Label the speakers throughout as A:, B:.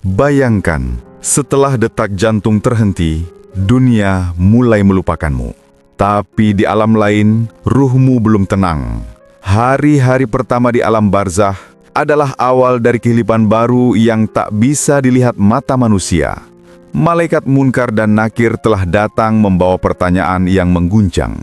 A: Bayangkan, setelah detak jantung terhenti, dunia mulai melupakanmu. Tapi di alam lain, ruhmu belum tenang. Hari-hari pertama di alam barzah adalah awal dari kehidupan baru yang tak bisa dilihat mata manusia. Malaikat Munkar dan Nakir telah datang membawa pertanyaan yang mengguncang.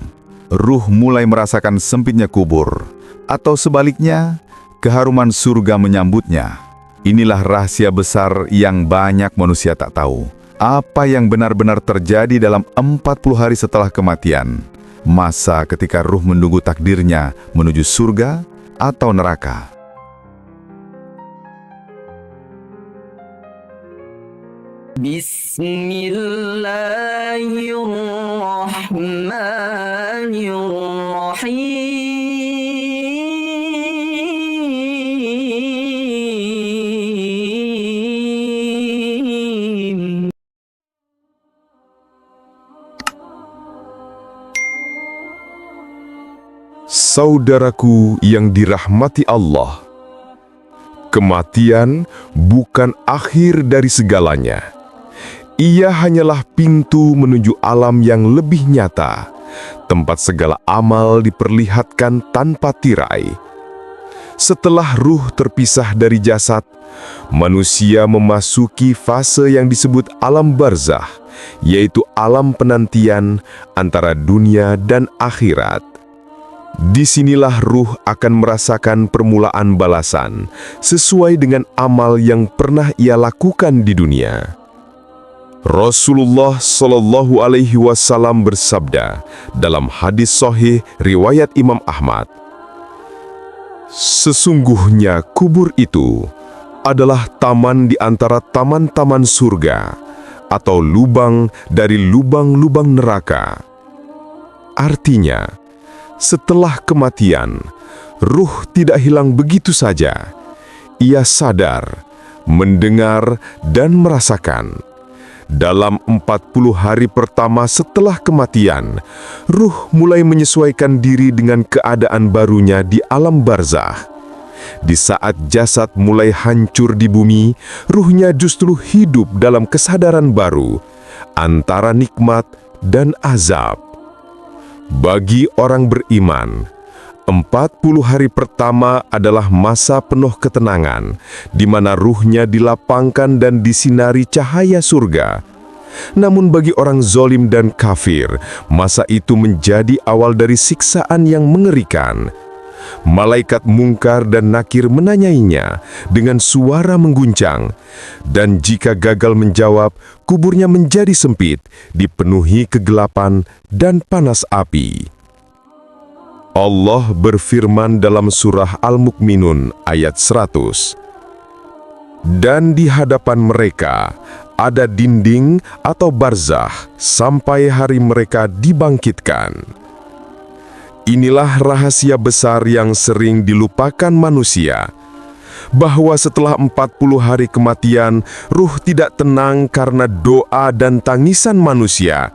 A: Ruh mulai merasakan sempitnya kubur, atau sebaliknya, keharuman surga menyambutnya. Inilah rahasia besar yang banyak manusia tak tahu. Apa yang benar-benar terjadi dalam 40 hari setelah kematian, masa ketika ruh menunggu takdirnya menuju surga atau neraka.
B: Saudaraku yang dirahmati Allah, kematian bukan akhir dari segalanya. Ia hanyalah pintu menuju alam yang lebih nyata, tempat segala amal diperlihatkan tanpa tirai. Setelah ruh terpisah dari jasad, manusia memasuki fase yang disebut alam barzah, yaitu alam penantian antara dunia dan akhirat. Disinilah ruh akan merasakan permulaan balasan sesuai dengan amal yang pernah ia lakukan di dunia. Rasulullah Shallallahu Alaihi Wasallam bersabda dalam hadis sahih riwayat Imam Ahmad, "Sesungguhnya kubur itu adalah taman di antara taman-taman surga atau lubang dari lubang-lubang neraka." Artinya, setelah kematian, ruh tidak hilang begitu saja. Ia sadar, mendengar, dan merasakan. Dalam 40 hari pertama setelah kematian, ruh mulai menyesuaikan diri dengan keadaan barunya di alam barzah. Di saat jasad mulai hancur di bumi, ruhnya justru hidup dalam kesadaran baru, antara nikmat dan azab. Bagi orang beriman, 40 hari pertama adalah masa penuh ketenangan, di mana ruhnya dilapangkan dan disinari cahaya surga. Namun bagi orang zalim dan kafir, masa itu menjadi awal dari siksaan yang mengerikan. Malaikat Munkar dan Nakir menanyainya dengan suara mengguncang, dan jika gagal menjawab, kuburnya menjadi sempit, dipenuhi kegelapan dan panas api. Allah berfirman dalam surah Al-Mu'minun ayat 100, "Dan di hadapan mereka ada dinding atau barzah sampai hari mereka dibangkitkan." Inilah rahasia besar yang sering dilupakan manusia, bahwa setelah 40 hari kematian, ruh tidak tenang karena doa dan tangisan manusia,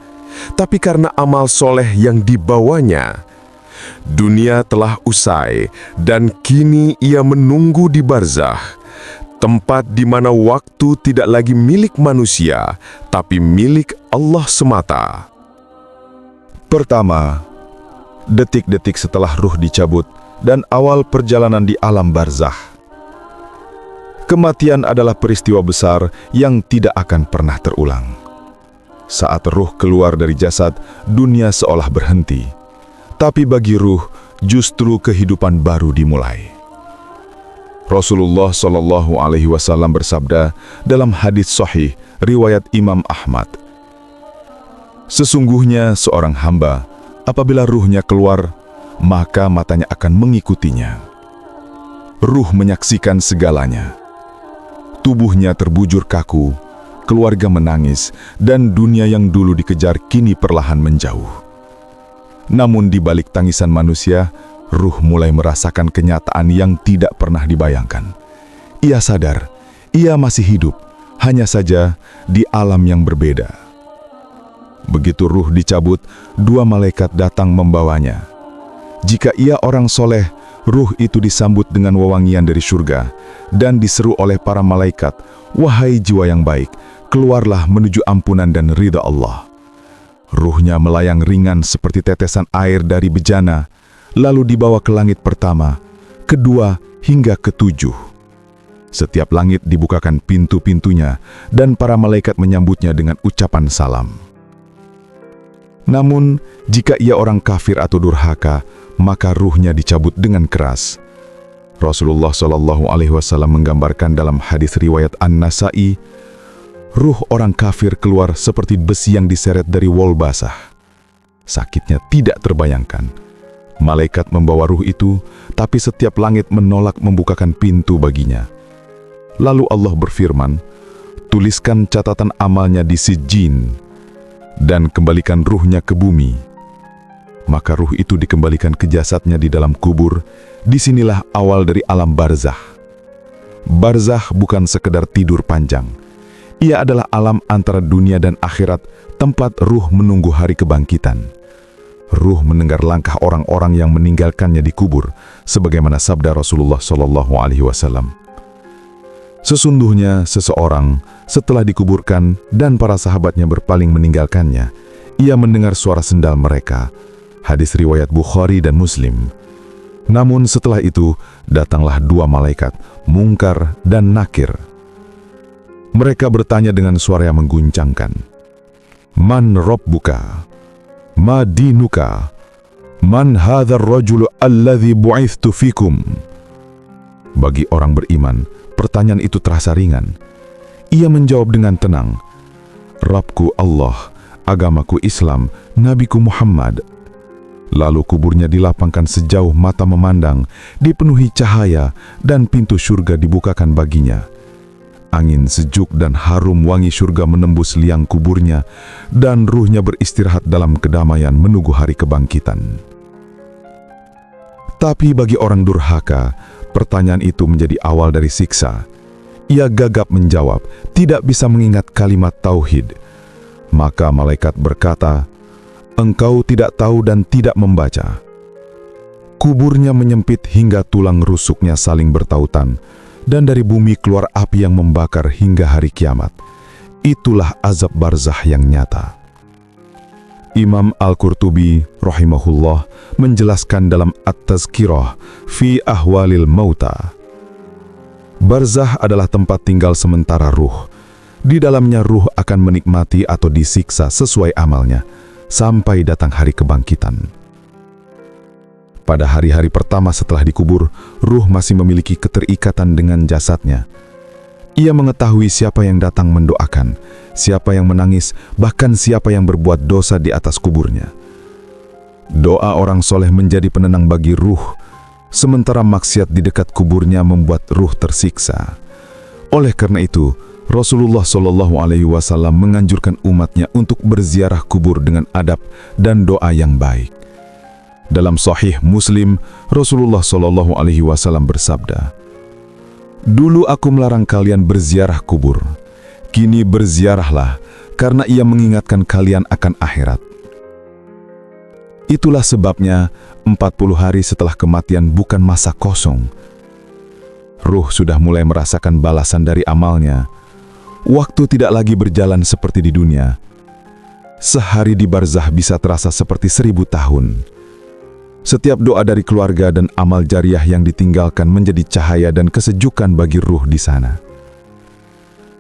B: tapi karena amal soleh yang dibawanya. Dunia telah usai, dan kini ia menunggu di barzah, tempat di mana waktu tidak lagi milik manusia, tapi milik Allah semata.
A: Pertama, detik-detik setelah ruh dicabut dan awal perjalanan di alam barzah. Kematian adalah peristiwa besar yang tidak akan pernah terulang. Saat ruh keluar dari jasad, dunia seolah berhenti. Tapi bagi ruh, justru kehidupan baru dimulai. Rasulullah Shallallahu Alaihi Wasallam bersabda dalam hadis sahih riwayat Imam Ahmad, "Sesungguhnya seorang hamba, apabila ruhnya keluar, maka matanya akan mengikutinya. Ruh menyaksikan segalanya. Tubuhnya terbujur kaku, keluarga menangis, dan dunia yang dulu dikejar kini perlahan menjauh. Namun di balik tangisan manusia, ruh mulai merasakan kenyataan yang tidak pernah dibayangkan. Ia sadar, ia masih hidup, hanya saja di alam yang berbeda. Begitu ruh dicabut, 2 malaikat datang membawanya. Jika ia orang soleh, ruh itu disambut dengan wewangian dari surga dan diseru oleh para malaikat, "Wahai jiwa yang baik, keluarlah menuju ampunan dan ridha Allah." Ruhnya melayang ringan seperti tetesan air dari bejana, lalu dibawa ke langit pertama, kedua, hingga ketujuh. Setiap langit dibukakan pintu-pintunya dan para malaikat menyambutnya dengan ucapan salam. Namun, jika ia orang kafir atau durhaka, maka ruhnya dicabut dengan keras. Rasulullah SAW menggambarkan dalam hadis riwayat An-Nasa'i, ruh orang kafir keluar seperti besi yang diseret dari wol basah. Sakitnya tidak terbayangkan. Malaikat membawa ruh itu, tapi setiap langit menolak membukakan pintu baginya. Lalu Allah berfirman, "Tuliskan catatan amalnya di Sijjin dan kembalikan ruhnya ke bumi." Maka ruh itu dikembalikan ke jasadnya di dalam kubur. Disinilah awal dari alam barzah. Barzah bukan sekedar tidur panjang. Ia adalah alam antara dunia dan akhirat, tempat ruh menunggu hari kebangkitan. Ruh mendengar langkah orang-orang yang meninggalkannya di kubur, sebagaimana sabda Rasulullah SAW. Sesungguhnya seseorang setelah dikuburkan dan para sahabatnya berpaling meninggalkannya, ia mendengar suara sendal mereka. Hadis riwayat Bukhari dan Muslim. Namun setelah itu datanglah dua malaikat, Mungkar dan Nakir. Mereka bertanya dengan suara yang mengguncangkan, "Man Rabbuka? Ma dinuka? Man hadzal rajul alladzi bu'ithtu fikum?" Bagi orang beriman, pertanyaan itu terasa ringan. Ia menjawab dengan tenang, "Rabbku Allah, agamaku Islam, Nabiku Muhammad." Lalu kuburnya dilapangkan sejauh mata memandang, dipenuhi cahaya dan pintu surga dibukakan baginya. Angin sejuk dan harum wangi surga menembus liang kuburnya dan ruhnya beristirahat dalam kedamaian menunggu hari kebangkitan. Tapi bagi orang durhaka, pertanyaan itu menjadi awal dari siksa. Ia gagap menjawab, tidak bisa mengingat kalimat tauhid. Maka malaikat berkata, "Engkau tidak tahu dan tidak membaca." Kuburnya menyempit hingga tulang rusuknya saling bertautan, dan dari bumi keluar api yang membakar hingga hari kiamat. Itulah azab barzah yang nyata. Imam Al-Qurtubi rahimahullah menjelaskan dalam At-Tazkirah fi Ahwalil Mauta. Barzah adalah tempat tinggal sementara ruh. Di dalamnya ruh akan menikmati atau disiksa sesuai amalnya, sampai datang hari kebangkitan. Pada hari-hari pertama setelah dikubur, ruh masih memiliki keterikatan dengan jasadnya. Ia mengetahui siapa yang datang mendoakan, siapa yang menangis, bahkan siapa yang berbuat dosa di atas kuburnya. Doa orang soleh menjadi penenang bagi ruh, sementara maksiat di dekat kuburnya membuat ruh tersiksa. Oleh karena itu, Rasulullah SAW menganjurkan umatnya untuk berziarah kubur dengan adab dan doa yang baik. Dalam Sahih Muslim, Rasulullah SAW bersabda, "Dulu aku melarang kalian berziarah kubur. Kini berziarahlah, karena ia mengingatkan kalian akan akhirat." Itulah sebabnya 40 hari setelah kematian bukan masa kosong. Ruh sudah mulai merasakan balasan dari amalnya. Waktu tidak lagi berjalan seperti di dunia. Sehari di barzah bisa terasa seperti 1000 tahun. Setiap doa dari keluarga dan amal jariah yang ditinggalkan menjadi cahaya dan kesejukan bagi ruh di sana.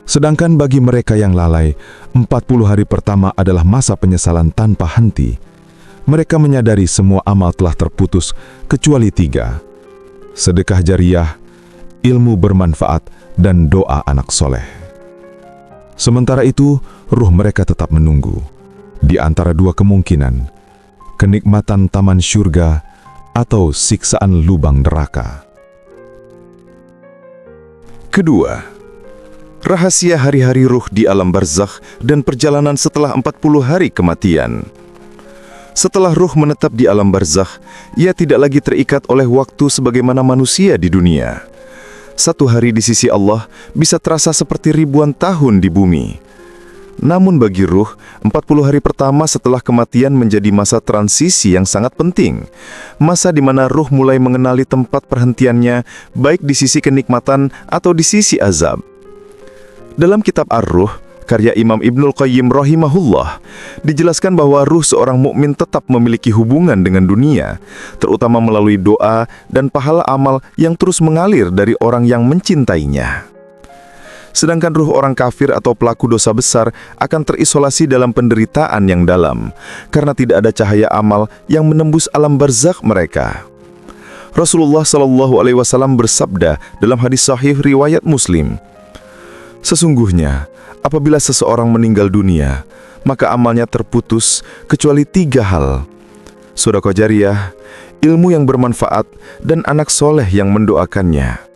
A: Sedangkan bagi mereka yang lalai, 40 hari pertama adalah masa penyesalan tanpa henti. Mereka menyadari semua amal telah terputus kecuali 3: sedekah jariah, ilmu bermanfaat, dan doa anak soleh. Sementara itu, ruh mereka tetap menunggu. Di antara dua kemungkinan, kenikmatan taman syurga atau siksaan lubang neraka. Kedua, rahasia hari-hari ruh di alam barzakh dan perjalanan setelah 40 hari kematian. Setelah ruh menetap di alam barzakh, ia tidak lagi terikat oleh waktu sebagaimana manusia di dunia. Satu hari di sisi Allah bisa terasa seperti ribuan tahun di bumi. Namun bagi ruh, 40 hari pertama setelah kematian menjadi masa transisi yang sangat penting. Masa di mana ruh mulai mengenali tempat perhentiannya, baik di sisi kenikmatan atau di sisi azab. Dalam kitab Ar-Ruh, karya Imam Ibnul Qayyim rahimahullah, dijelaskan bahwa ruh seorang mukmin tetap memiliki hubungan dengan dunia, terutama melalui doa dan pahala amal yang terus mengalir dari orang yang mencintainya. Sedangkan ruh orang kafir atau pelaku dosa besar akan terisolasi dalam penderitaan yang dalam, karena tidak ada cahaya amal yang menembus alam barzakh mereka. Rasulullah SAW bersabda dalam hadis sahih riwayat Muslim, "Sesungguhnya, apabila seseorang meninggal dunia, maka amalnya terputus kecuali 3 hal: sedekah jariyah, ilmu yang bermanfaat, dan anak soleh yang mendoakannya."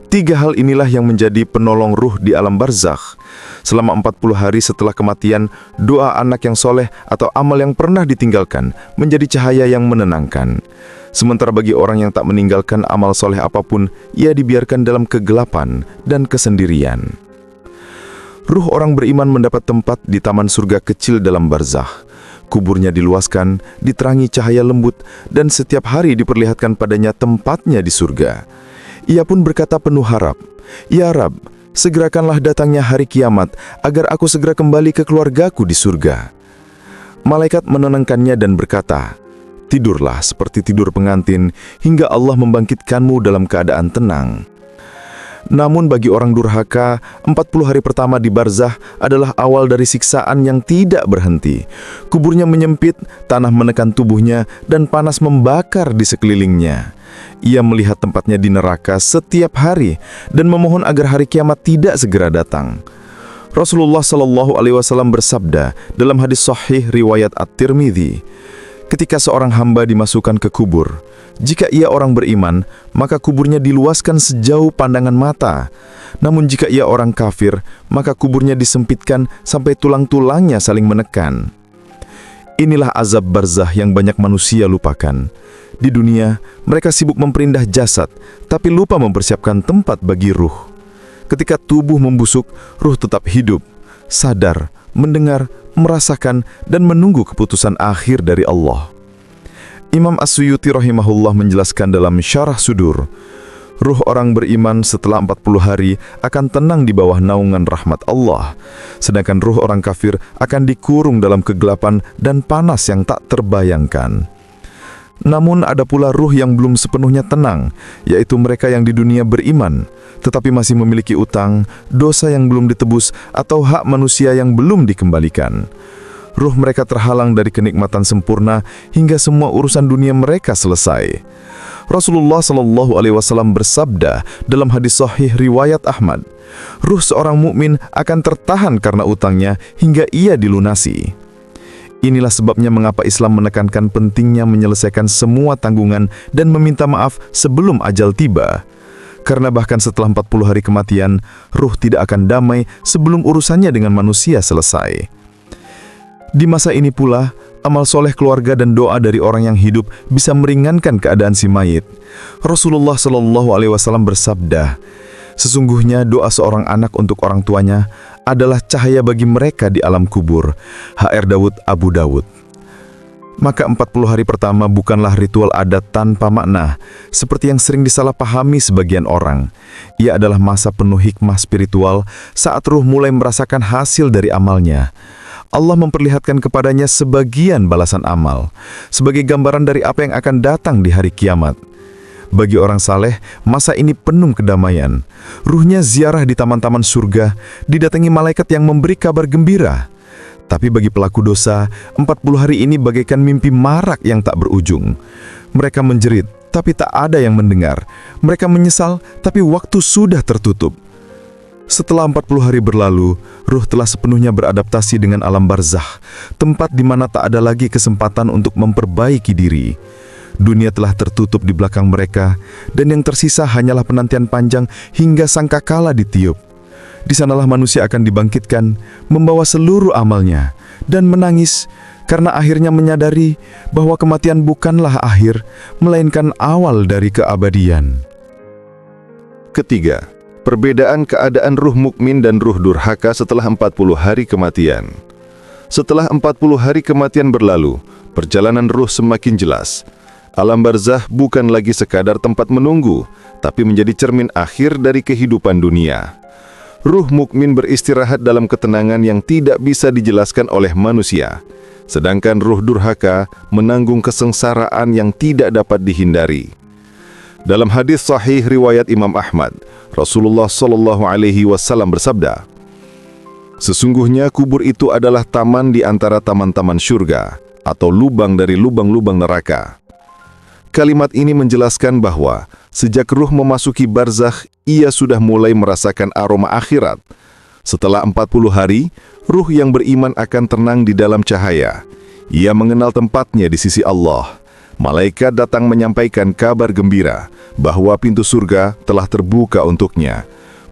A: 3 hal inilah yang menjadi penolong ruh di alam barzakh. Selama 40 hari setelah kematian, doa anak yang soleh atau amal yang pernah ditinggalkan menjadi cahaya yang menenangkan. Sementara bagi orang yang tak meninggalkan amal soleh apapun, ia dibiarkan dalam kegelapan dan kesendirian. Ruh orang beriman mendapat tempat di taman surga kecil dalam barzakh. Kuburnya diluaskan, diterangi cahaya lembut, dan setiap hari diperlihatkan padanya tempatnya di surga. Ia pun berkata penuh harap, "Ya Rab, segerakanlah datangnya hari kiamat, agar aku segera kembali ke keluargaku di surga." Malaikat menenangkannya dan berkata, "Tidurlah seperti tidur pengantin, hingga Allah membangkitkanmu dalam keadaan tenang." Namun bagi orang durhaka, 40 hari pertama di barzakh adalah awal dari siksaan yang tidak berhenti. Kuburnya menyempit, tanah menekan tubuhnya, dan panas membakar di sekelilingnya. Ia melihat tempatnya di neraka setiap hari dan memohon agar hari kiamat tidak segera datang. Rasulullah SAW bersabda dalam hadis sahih riwayat At-Tirmidzi, "Ketika seorang hamba dimasukkan ke kubur, jika ia orang beriman, maka kuburnya diluaskan sejauh pandangan mata. Namun jika ia orang kafir, maka kuburnya disempitkan sampai tulang-tulangnya saling menekan." Inilah azab barzakh yang banyak manusia lupakan. Di dunia, mereka sibuk memperindah jasad, tapi lupa mempersiapkan tempat bagi ruh. Ketika tubuh membusuk, ruh tetap hidup, sadar, mendengar, merasakan, dan menunggu keputusan akhir dari Allah. Imam As-Suyuti rahimahullah menjelaskan dalam Syarah Sudur, ruh orang beriman setelah 40 hari akan tenang di bawah naungan rahmat Allah, sedangkan ruh orang kafir akan dikurung dalam kegelapan dan panas yang tak terbayangkan. Namun ada pula ruh yang belum sepenuhnya tenang, yaitu mereka yang di dunia beriman, tetapi masih memiliki utang, dosa yang belum ditebus, atau hak manusia yang belum dikembalikan. Ruh mereka terhalang dari kenikmatan sempurna hingga semua urusan dunia mereka selesai. Rasulullah SAW bersabda dalam hadis sahih riwayat Ahmad, "Ruh seorang mukmin akan tertahan karena utangnya hingga ia dilunasi." Inilah sebabnya mengapa Islam menekankan pentingnya menyelesaikan semua tanggungan dan meminta maaf sebelum ajal tiba. Karena bahkan setelah 40 hari kematian, ruh tidak akan damai sebelum urusannya dengan manusia selesai. Di masa ini pula, amal soleh keluarga dan doa dari orang yang hidup bisa meringankan keadaan si mayit. Rasulullah SAW bersabda, "Sesungguhnya doa seorang anak untuk orang tuanya adalah cahaya bagi mereka di alam kubur." HR Dawud Abu Dawud. Maka 40 hari pertama bukanlah ritual adat tanpa makna, seperti yang sering disalahpahami sebagian orang. Ia adalah masa penuh hikmah spiritual saat ruh mulai merasakan hasil dari amalnya. Allah memperlihatkan kepadanya sebagian balasan amal, sebagai gambaran dari apa yang akan datang di hari kiamat. Bagi orang saleh, masa ini penuh kedamaian. Ruhnya ziarah di taman-taman surga, didatangi malaikat yang memberi kabar gembira. Tapi bagi pelaku dosa, 40 hari ini bagaikan mimpi marak yang tak berujung. Mereka menjerit, tapi tak ada yang mendengar. Mereka menyesal, tapi waktu sudah tertutup. Setelah 40 hari berlalu, ruh telah sepenuhnya beradaptasi dengan alam barzakh, tempat di mana tak ada lagi kesempatan untuk memperbaiki diri. Dunia telah tertutup di belakang mereka, dan yang tersisa hanyalah penantian panjang hingga sangkakala ditiup. Di sanalah manusia akan dibangkitkan, membawa seluruh amalnya, dan menangis karena akhirnya menyadari bahwa kematian bukanlah akhir, melainkan awal dari keabadian. Ketiga, Perbedaan keadaan ruh mukmin dan ruh durhaka setelah 40 hari kematian. Setelah 40 hari kematian berlalu, perjalanan ruh semakin jelas. Alam barzah bukan lagi sekadar tempat menunggu, tapi menjadi cermin akhir dari kehidupan dunia. Ruh mukmin beristirahat dalam ketenangan yang tidak bisa dijelaskan oleh manusia, sedangkan ruh durhaka menanggung kesengsaraan yang tidak dapat dihindari. Dalam hadis sahih riwayat Imam Ahmad, Rasulullah SAW bersabda, "Sesungguhnya kubur itu adalah taman di antara taman-taman syurga, atau lubang dari lubang-lubang neraka." Kalimat ini menjelaskan bahwa sejak ruh memasuki barzakh, ia sudah mulai merasakan aroma akhirat. Setelah 40 hari, ruh yang beriman akan tenang di dalam cahaya. Ia mengenal tempatnya di sisi Allah. Malaikat datang menyampaikan kabar gembira bahwa pintu surga telah terbuka untuknya.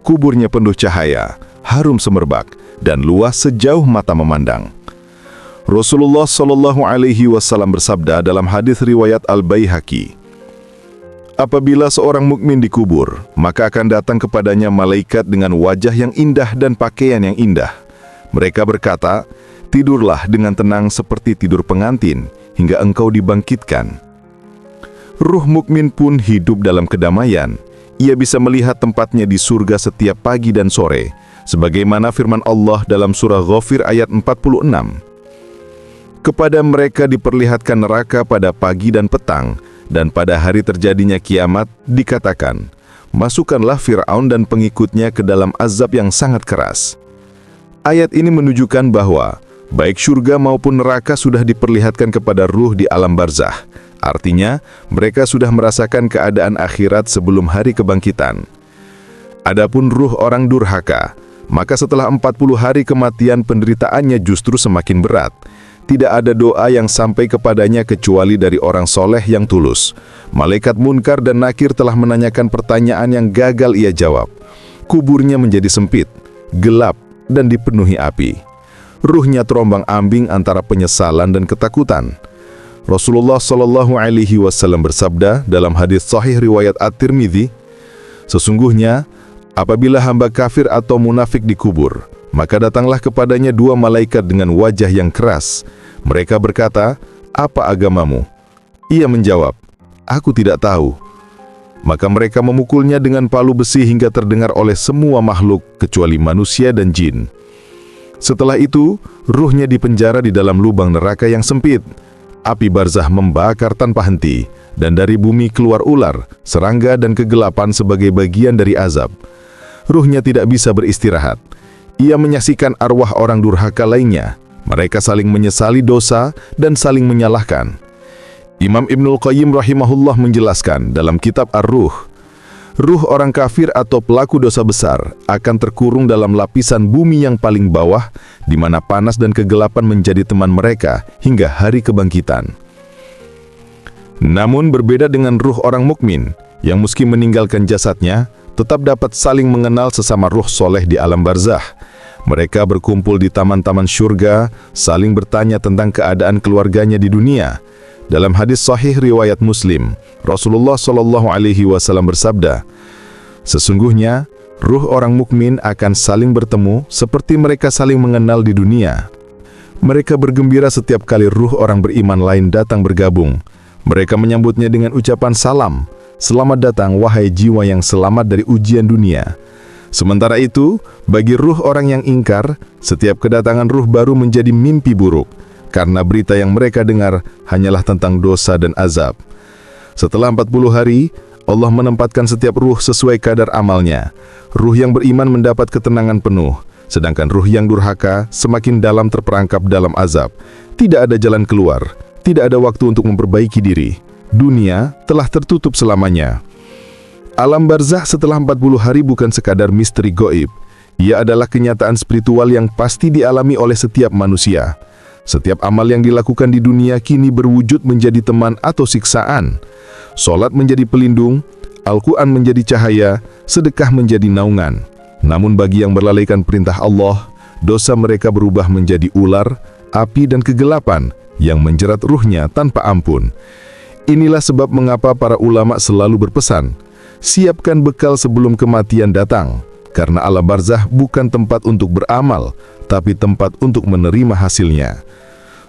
A: Kuburnya penuh cahaya, harum semerbak, dan luas sejauh mata memandang. Rasulullah SAW bersabda dalam hadis riwayat Al-Baihaqi, "Apabila seorang mukmin dikubur, maka akan datang kepadanya malaikat dengan wajah yang indah dan pakaian yang indah. Mereka berkata, 'Tidurlah dengan tenang seperti tidur pengantin, hingga engkau dibangkitkan.' Ruh mukmin pun hidup dalam kedamaian. Ia bisa melihat tempatnya di surga setiap pagi dan sore, sebagaimana firman Allah dalam surah Ghafir ayat 46. Kepada mereka diperlihatkan neraka pada pagi dan petang, dan pada hari terjadinya kiamat dikatakan, 'Masukkanlah Fir'aun dan pengikutnya ke dalam azab yang sangat keras.'" Ayat ini menunjukkan bahwa baik surga maupun neraka sudah diperlihatkan kepada ruh di alam barzakh. Artinya, mereka sudah merasakan keadaan akhirat sebelum hari kebangkitan. Adapun ruh orang durhaka, maka setelah 40 hari kematian penderitaannya justru semakin berat. Tidak ada doa yang sampai kepadanya kecuali dari orang soleh yang tulus. Malaikat Munkar dan Nakir telah menanyakan pertanyaan yang gagal ia jawab. Kuburnya menjadi sempit, gelap, dan dipenuhi api. Ruhnya terombang-ambing antara penyesalan dan ketakutan. Rasulullah SAW bersabda dalam hadis sahih riwayat At-Tirmidzi, "Sesungguhnya, apabila hamba kafir atau munafik dikubur, maka datanglah kepadanya dua malaikat dengan wajah yang keras. Mereka berkata, 'Apa agamamu?' Ia menjawab, 'Aku tidak tahu.' Maka mereka memukulnya dengan palu besi hingga terdengar oleh semua makhluk kecuali manusia dan jin. Setelah itu, ruhnya dipenjara di dalam lubang neraka yang sempit. Api barzakh membakar tanpa henti, dan dari bumi keluar ular, serangga dan kegelapan sebagai bagian dari azab. Ruhnya tidak bisa beristirahat. Ia menyaksikan arwah orang durhaka lainnya. Mereka saling menyesali dosa dan saling menyalahkan. Imam Ibnul Qayyim rahimahullah menjelaskan dalam kitab Ar-Ruh, ruh orang kafir atau pelaku dosa besar akan terkurung dalam lapisan bumi yang paling bawah, di mana panas dan kegelapan menjadi teman mereka hingga hari kebangkitan. Namun berbeda dengan ruh orang mukmin, yang meski meninggalkan jasadnya, tetap dapat saling mengenal sesama ruh soleh di alam barzakh. Mereka berkumpul di taman-taman syurga, saling bertanya tentang keadaan keluarganya di dunia. Dalam hadis sahih riwayat Muslim, Rasulullah SAW bersabda, "Sesungguhnya, ruh orang mukmin akan saling bertemu seperti mereka saling mengenal di dunia. Mereka bergembira setiap kali ruh orang beriman lain datang bergabung. Mereka menyambutnya dengan ucapan salam, 'Selamat datang wahai jiwa yang selamat dari ujian dunia.' Sementara itu, bagi ruh orang yang ingkar, setiap kedatangan ruh baru menjadi mimpi buruk, karena berita yang mereka dengar hanyalah tentang dosa dan azab. Setelah 40 hari, Allah menempatkan setiap ruh sesuai kadar amalnya. Ruh yang beriman mendapat ketenangan penuh, sedangkan ruh yang durhaka semakin dalam terperangkap dalam azab. Tidak ada jalan keluar, tidak ada waktu untuk memperbaiki diri. Dunia telah tertutup selamanya. Alam barzakh setelah 40 hari bukan sekadar misteri goib. Ia adalah kenyataan spiritual yang pasti dialami oleh setiap manusia. Setiap amal yang dilakukan di dunia kini berwujud menjadi teman atau siksaan. Solat menjadi pelindung, Al-Quran menjadi cahaya, sedekah menjadi naungan. Namun bagi yang berlalaikan perintah Allah, dosa mereka berubah menjadi ular, api dan kegelapan yang menjerat ruhnya tanpa ampun. Inilah sebab mengapa para ulama selalu berpesan,
C: Siapkan bekal sebelum kematian datang, karena alam barzah bukan tempat untuk beramal, tapi tempat untuk menerima hasilnya.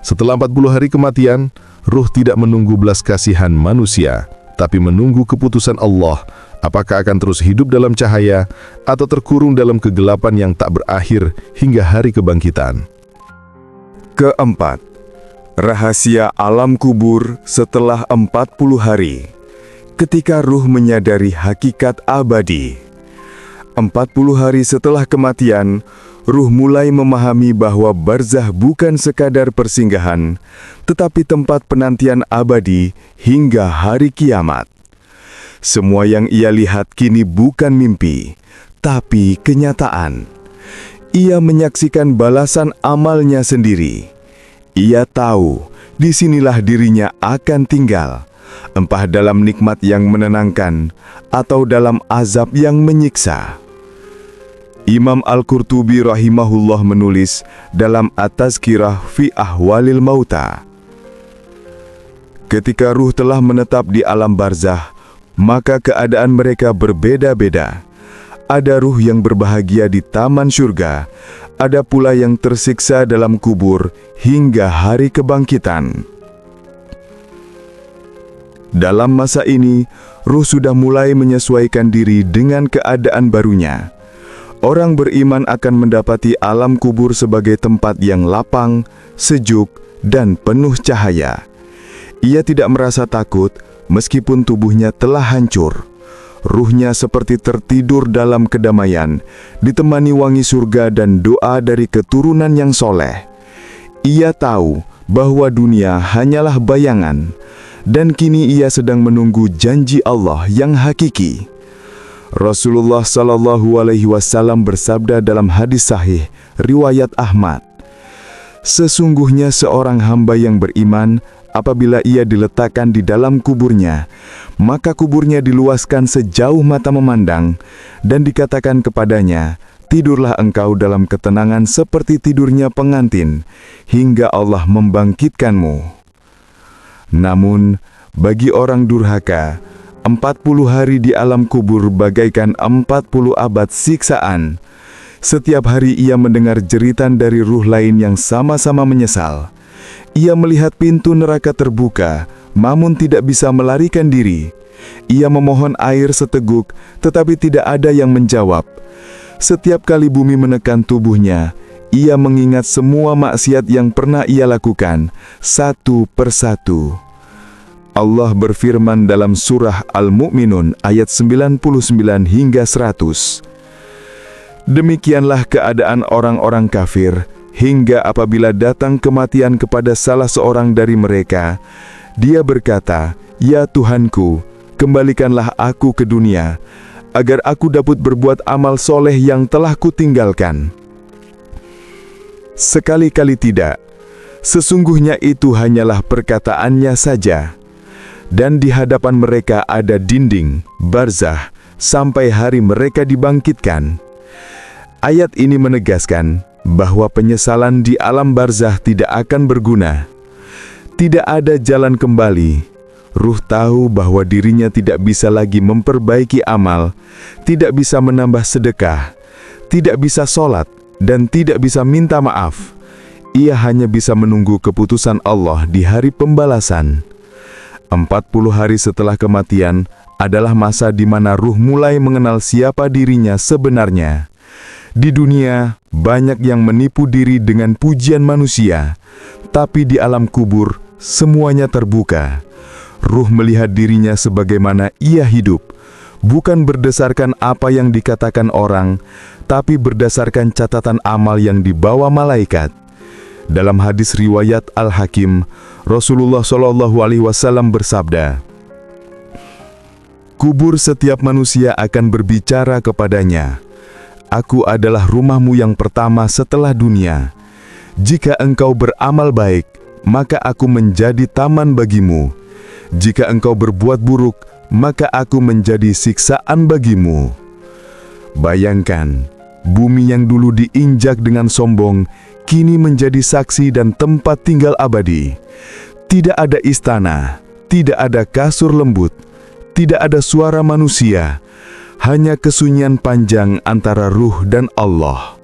C: Setelah 40 hari kematian, ruh tidak menunggu belas kasihan manusia, tapi menunggu keputusan Allah, apakah akan terus hidup dalam cahaya atau terkurung dalam kegelapan yang tak berakhir hingga hari kebangkitan.
A: Keempat, rahasia alam kubur setelah 40 hari. Ketika ruh menyadari hakikat abadi. 40 hari setelah kematian, ruh mulai memahami bahwa barzah bukan sekadar persinggahan, tetapi tempat penantian abadi hingga hari kiamat. Semua yang ia lihat kini bukan mimpi, tapi kenyataan. Ia menyaksikan balasan amalnya sendiri. Ia tahu, disinilah dirinya akan tinggal, entah dalam nikmat yang menenangkan atau dalam azab yang menyiksa. Imam Al-Qurtubi rahimahullah menulis dalam At-Tazkirah fi Ahwalil Mauta. Ketika ruh telah menetap di alam barzah, maka keadaan mereka berbeda-beda. Ada ruh yang berbahagia di taman surga, ada pula yang tersiksa dalam kubur hingga hari kebangkitan. Dalam masa ini, ruh sudah mulai menyesuaikan diri dengan keadaan barunya. Orang beriman akan mendapati alam kubur sebagai tempat yang lapang, sejuk, dan penuh cahaya. Ia tidak merasa takut meskipun tubuhnya telah hancur. Ruhnya seperti tertidur dalam kedamaian, ditemani wangi surga dan doa dari keturunan yang soleh. Ia tahu bahwa dunia hanyalah bayangan, dan kini ia sedang menunggu janji Allah yang hakiki. Rasulullah Shallallahu Alaihi Wasallam bersabda dalam hadis sahih riwayat Ahmad, "Sesungguhnya seorang hamba yang beriman, apabila ia diletakkan di dalam kuburnya, maka kuburnya diluaskan sejauh mata memandang, dan dikatakan kepadanya, tidurlah engkau dalam ketenangan seperti tidurnya pengantin, hingga Allah membangkitkanmu." Namun, bagi orang durhaka, 40 hari di alam kubur bagaikan 40 abad siksaan. Setiap hari ia mendengar jeritan dari ruh lain yang sama-sama menyesal. Ia melihat pintu neraka terbuka, namun tidak bisa melarikan diri. Ia memohon air seteguk, tetapi tidak ada yang menjawab. Setiap kali bumi menekan tubuhnya, ia mengingat semua maksiat yang pernah ia lakukan, satu persatu. Allah berfirman dalam surah Al-Mu'minun ayat 99 hingga 100. Demikianlah keadaan orang-orang kafir, hingga apabila datang kematian kepada salah seorang dari mereka, dia berkata, "Ya Tuhanku, kembalikanlah aku ke dunia, agar aku dapat berbuat amal soleh yang telah kutinggalkan." Sekali-kali tidak, sesungguhnya itu hanyalah perkataannya saja. Dan di hadapan mereka ada dinding, barzah, sampai hari mereka dibangkitkan. Ayat ini menegaskan bahwa penyesalan di alam barzah tidak akan berguna. Tidak ada jalan kembali. Ruh tahu bahwa dirinya tidak bisa lagi memperbaiki amal, tidak bisa menambah sedekah, tidak bisa sholat, dan tidak bisa minta maaf. Ia hanya bisa menunggu keputusan Allah di hari pembalasan. 40 hari setelah kematian adalah masa di mana ruh mulai mengenal siapa dirinya sebenarnya. Di dunia, banyak yang menipu diri dengan pujian manusia, tapi di alam kubur, semuanya terbuka. Ruh melihat dirinya sebagaimana ia hidup, bukan berdasarkan apa yang dikatakan orang, tapi berdasarkan catatan amal yang dibawa malaikat. Dalam hadis riwayat Al-Hakim, Rasulullah Shallallahu Alaihi Wasallam bersabda, "Kubur setiap manusia akan berbicara kepadanya, Aku adalah rumahmu yang pertama setelah dunia. Jika engkau beramal baik, maka aku menjadi taman bagimu. Jika engkau berbuat buruk, maka aku menjadi siksaan bagimu." Bayangkan, bumi yang dulu diinjak dengan sombong, kini menjadi saksi dan tempat tinggal abadi. Tidak ada istana, tidak ada kasur lembut, Tidak ada suara manusia, hanya kesunyian panjang antara ruh dan Allah.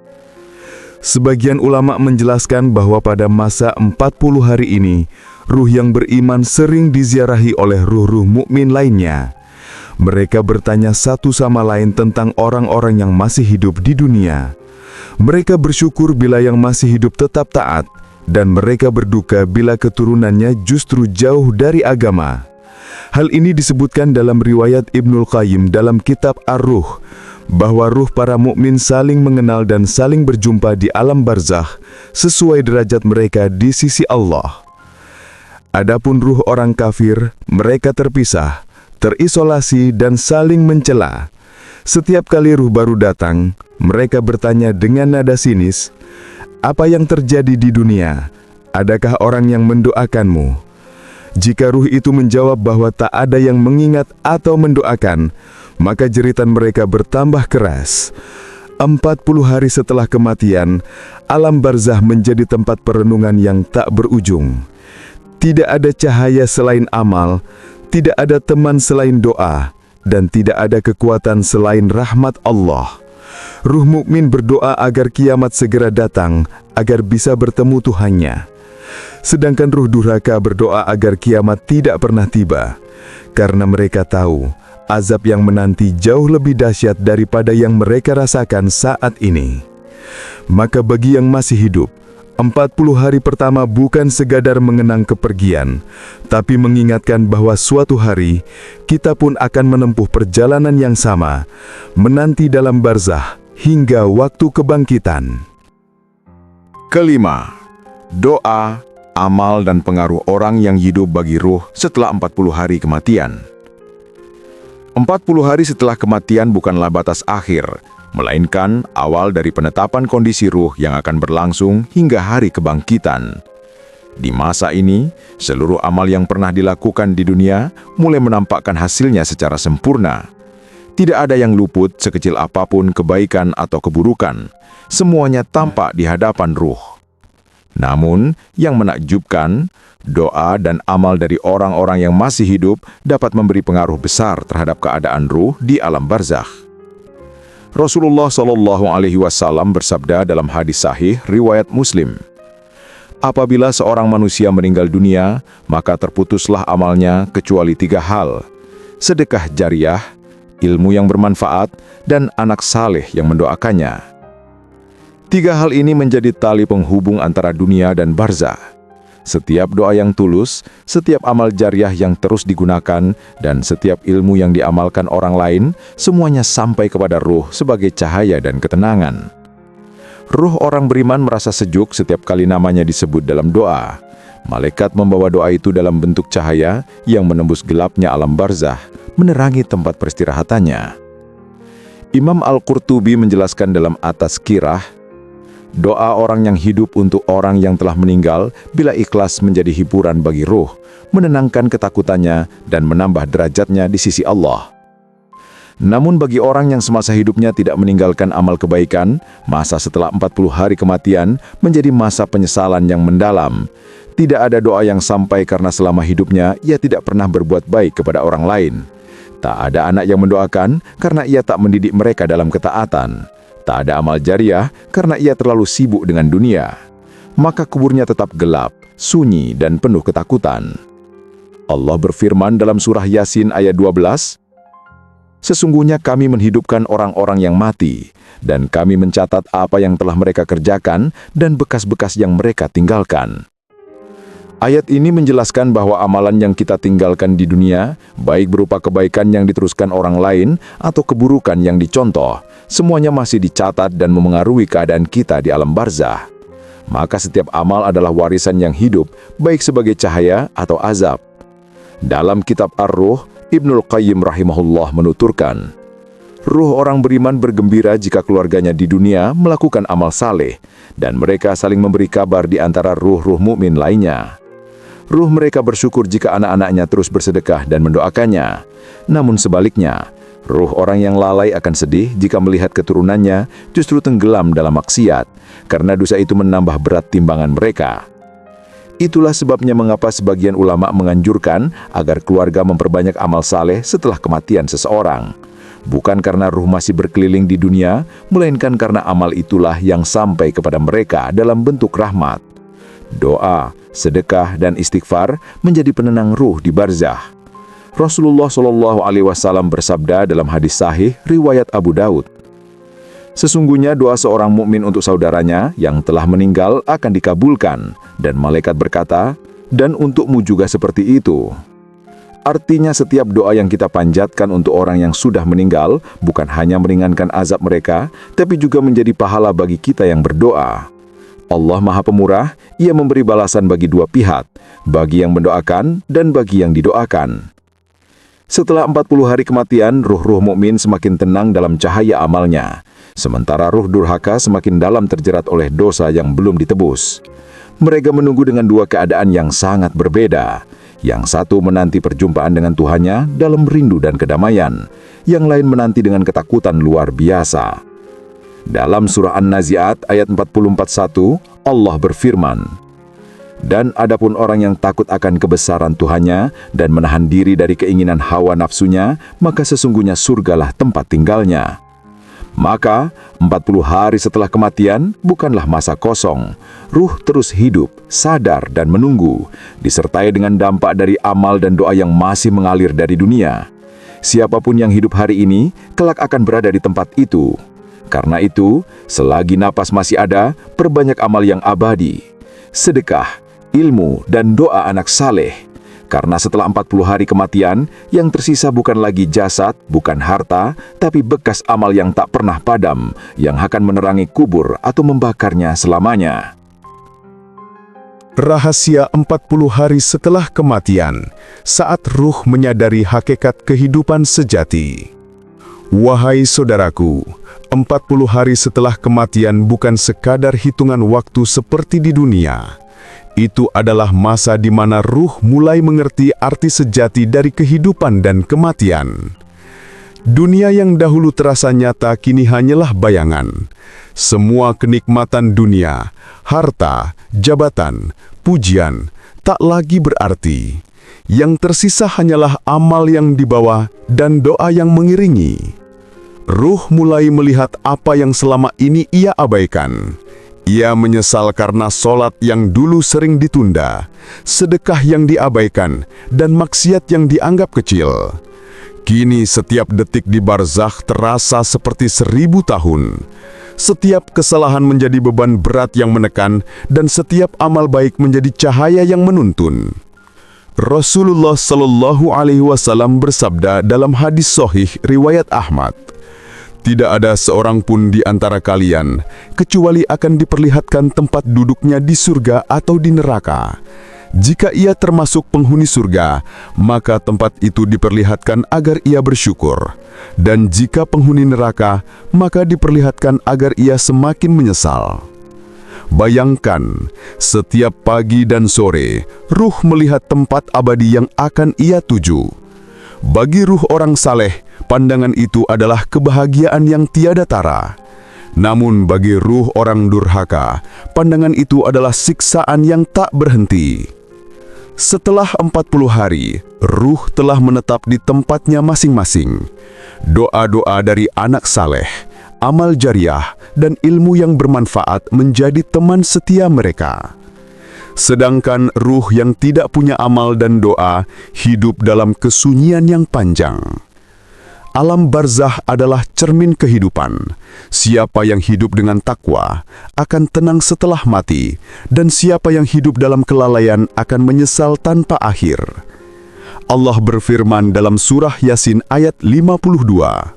A: Sebagian ulama menjelaskan bahwa pada masa 40 hari ini, ruh yang beriman sering diziarahi oleh ruh-ruh mukmin lainnya. Mereka bertanya satu sama lain tentang orang-orang yang masih hidup di dunia. Mereka bersyukur bila yang masih hidup tetap taat, dan mereka berduka bila keturunannya justru jauh dari agama. Hal ini disebutkan dalam riwayat Ibnul Qayyim dalam kitab Ar-Ruh, bahwa ruh para mukmin saling mengenal dan saling berjumpa di alam barzakh sesuai derajat mereka di sisi Allah. Adapun ruh orang kafir, mereka terpisah, terisolasi dan saling mencela. Setiap kali ruh baru datang, mereka bertanya dengan nada sinis, "Apa yang terjadi di dunia? Adakah orang yang mendoakanmu?" Jika ruh itu menjawab bahwa tak ada yang mengingat atau mendoakan, maka jeritan mereka bertambah keras. 40 hari setelah kematian, alam barzakh menjadi tempat perenungan yang tak berujung. Tidak ada cahaya selain amal, tidak ada teman selain doa, dan tidak ada kekuatan selain rahmat Allah. Ruh mukmin berdoa agar kiamat segera datang, agar bisa bertemu Tuhannya. Sedangkan ruh durhaka berdoa agar kiamat tidak pernah tiba, karena mereka tahu azab yang menanti jauh lebih dahsyat daripada yang mereka rasakan saat ini. Maka bagi yang masih hidup, 40 hari pertama bukan sekadar mengenang kepergian, tapi mengingatkan bahwa suatu hari kita pun akan menempuh perjalanan yang sama, menanti dalam barzakh hingga waktu kebangkitan.
B: Kelima, doa, amal dan pengaruh orang yang hidup bagi ruh setelah 40 hari kematian. 40 hari setelah kematian bukanlah batas akhir, melainkan awal dari penetapan kondisi ruh yang akan berlangsung hingga hari kebangkitan. Di masa ini, seluruh amal yang pernah dilakukan di dunia mulai menampakkan hasilnya secara sempurna. Tidak ada yang luput sekecil apapun kebaikan atau keburukan. Semuanya tampak di hadapan ruh. Namun, yang menakjubkan, doa dan amal dari orang-orang yang masih hidup dapat memberi pengaruh besar terhadap keadaan ruh di alam barzakh. Rasulullah SAW bersabda dalam hadis sahih riwayat Muslim, "Apabila seorang manusia meninggal dunia, maka terputuslah amalnya kecuali 3 hal: sedekah jariah, ilmu yang bermanfaat, dan anak saleh yang mendoakannya." 3 hal ini menjadi tali penghubung antara dunia dan barzakh. Setiap doa yang tulus, setiap amal jariah yang terus digunakan, dan setiap ilmu yang diamalkan orang lain, semuanya sampai kepada ruh sebagai cahaya dan ketenangan. Ruh orang beriman merasa sejuk setiap kali namanya disebut dalam doa. Malaikat membawa doa itu dalam bentuk cahaya yang menembus gelapnya alam barzakh, menerangi tempat peristirahatannya. Imam Al-Qurtubi menjelaskan dalam At-Tazkirah, doa orang yang hidup untuk orang yang telah meninggal bila ikhlas menjadi hiburan bagi ruh, menenangkan ketakutannya dan menambah derajatnya di sisi Allah. Namun bagi orang yang semasa hidupnya tidak meninggalkan amal kebaikan, masa setelah 40 hari kematian menjadi masa penyesalan yang mendalam. Tidak ada doa yang sampai karena selama hidupnya ia tidak pernah berbuat baik kepada orang lain. Tak ada anak yang mendoakan karena ia tak mendidik mereka dalam ketaatan. Tak ada amal jariah karena ia terlalu sibuk dengan dunia. Maka kuburnya tetap gelap, sunyi, dan penuh ketakutan. Allah berfirman dalam surah Yasin ayat 12, "Sesungguhnya kami menghidupkan orang-orang yang mati, dan kami mencatat apa yang telah mereka kerjakan dan bekas-bekas yang mereka tinggalkan." Ayat ini menjelaskan bahwa amalan yang kita tinggalkan di dunia, baik berupa kebaikan yang diteruskan orang lain atau keburukan yang dicontoh, semuanya masih dicatat dan memengaruhi keadaan kita di alam barzakh. Maka setiap amal adalah warisan yang hidup, baik sebagai cahaya atau azab. Dalam kitab Ar-Ruh, Ibnul Qayyim rahimahullah menuturkan, ruh orang beriman bergembira jika keluarganya di dunia melakukan amal saleh, dan mereka saling memberi kabar di antara ruh-ruh mukmin lainnya. Ruh mereka bersyukur jika anak-anaknya terus bersedekah dan mendoakannya. Namun sebaliknya, ruh orang yang lalai akan sedih jika melihat keturunannya justru tenggelam dalam maksiat, karena dosa itu menambah berat timbangan mereka.
D: Itulah sebabnya mengapa sebagian ulama menganjurkan agar keluarga memperbanyak amal saleh setelah kematian seseorang. Bukan karena ruh masih berkeliling di dunia, melainkan karena amal itulah yang sampai kepada mereka dalam bentuk rahmat. Doa, sedekah, dan istighfar menjadi penenang ruh di barzah. Rasulullah SAW bersabda dalam hadis sahih riwayat Abu Daud, "Sesungguhnya doa seorang mukmin untuk saudaranya yang telah meninggal akan dikabulkan, dan malaikat berkata, dan untukmu juga seperti itu." Artinya setiap doa yang kita panjatkan untuk orang yang sudah meninggal bukan hanya meringankan azab mereka, tapi juga menjadi pahala bagi kita yang berdoa. Allah Maha Pemurah, Ia memberi balasan bagi dua pihak, bagi yang mendoakan dan bagi yang didoakan. Setelah 40 hari kematian, ruh-ruh mukmin semakin tenang dalam cahaya amalnya, sementara ruh durhaka semakin dalam terjerat oleh dosa yang belum ditebus. Mereka menunggu dengan dua keadaan yang sangat berbeda. Yang satu menanti perjumpaan dengan Tuhannya dalam rindu dan kedamaian, yang lain menanti dengan ketakutan luar biasa. Dalam surah An-Nazi'at ayat 44:1, Allah berfirman, "Dan adapun orang yang takut akan kebesaran Tuhannya dan menahan diri dari keinginan hawa nafsunya, maka sesungguhnya surgalah tempat tinggalnya." Maka 40 hari setelah kematian bukanlah masa kosong. Ruh terus hidup, sadar dan menunggu, disertai dengan dampak dari amal dan doa yang masih mengalir dari dunia. Siapapun yang hidup hari ini, kelak akan berada di tempat itu. Karena itu, selagi napas masih ada, perbanyak amal yang abadi, sedekah, ilmu, dan doa anak saleh. Karena setelah 40 hari kematian, yang tersisa bukan lagi jasad, bukan harta, tapi bekas amal yang tak pernah padam, yang akan menerangi kubur atau membakarnya selamanya.
B: Rahasia 40 hari setelah kematian, saat ruh menyadari hakikat kehidupan sejati. Wahai saudaraku, 40 hari setelah kematian bukan sekadar hitungan waktu seperti di dunia. Itu adalah masa di mana ruh mulai mengerti arti sejati dari kehidupan dan kematian. Dunia yang dahulu terasa nyata kini hanyalah bayangan. Semua kenikmatan dunia, harta, jabatan, pujian, tak lagi berarti. Yang tersisa hanyalah amal yang dibawa dan doa yang mengiringi. Ruh mulai melihat apa yang selama ini ia abaikan. Ia menyesal karena sholat yang dulu sering ditunda, sedekah yang diabaikan, dan maksiat yang dianggap kecil. Kini setiap detik di barzakh terasa seperti 1000 tahun. Setiap kesalahan menjadi beban berat yang menekan, dan setiap amal baik menjadi cahaya yang menuntun. Rasulullah Shallallahu Alaihi Wasallam bersabda dalam hadis sahih riwayat Ahmad, "Tidak ada seorang pun di antara kalian, kecuali akan diperlihatkan tempat duduknya di surga atau di neraka. Jika ia termasuk penghuni surga, maka tempat itu diperlihatkan agar ia bersyukur. Dan jika penghuni neraka, maka diperlihatkan agar ia semakin menyesal." Bayangkan, setiap pagi dan sore, ruh melihat tempat abadi yang akan ia tuju. Bagi ruh orang saleh, pandangan itu adalah kebahagiaan yang tiada tara. Namun bagi ruh orang durhaka, pandangan itu adalah siksaan yang tak berhenti. Setelah 40 hari, ruh telah menetap di tempatnya masing-masing. Doa-doa dari anak saleh, amal jariah, dan ilmu yang bermanfaat menjadi teman setia mereka. Sedangkan ruh yang tidak punya amal dan doa hidup dalam kesunyian yang panjang. Alam barzah adalah cermin kehidupan. Siapa yang hidup dengan takwa akan tenang setelah mati, dan siapa yang hidup dalam kelalaian akan menyesal tanpa akhir. Allah berfirman dalam surah Yasin ayat 52.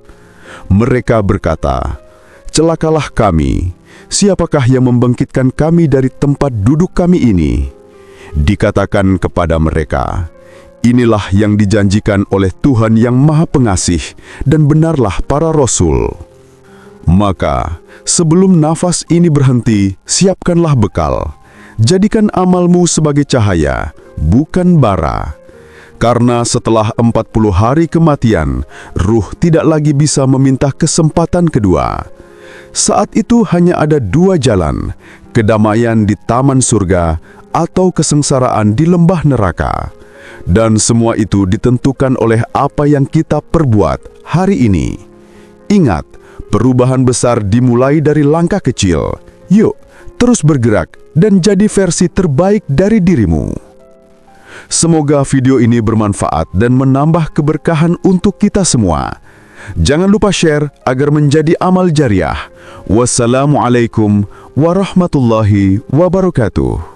B: Mereka berkata, "Celakalah kami, siapakah yang membangkitkan kami dari tempat duduk kami ini?" Dikatakan kepada mereka, "Inilah yang dijanjikan oleh Tuhan yang Maha Pengasih, dan benarlah para rasul." Maka, sebelum nafas ini berhenti, siapkanlah bekal. Jadikan amalmu sebagai cahaya, bukan bara. Karena setelah 40 hari kematian, ruh tidak lagi bisa meminta kesempatan kedua.
E: Saat itu hanya ada dua jalan, kedamaian di taman surga atau kesengsaraan di lembah neraka. Dan semua itu ditentukan oleh apa yang kita perbuat hari ini. Ingat, perubahan besar dimulai dari langkah kecil. Yuk, terus bergerak dan jadi versi terbaik dari dirimu. Semoga video ini bermanfaat dan menambah keberkahan untuk kita semua. Jangan lupa share agar menjadi amal jariah. Wassalamualaikum warahmatullahi wabarakatuh.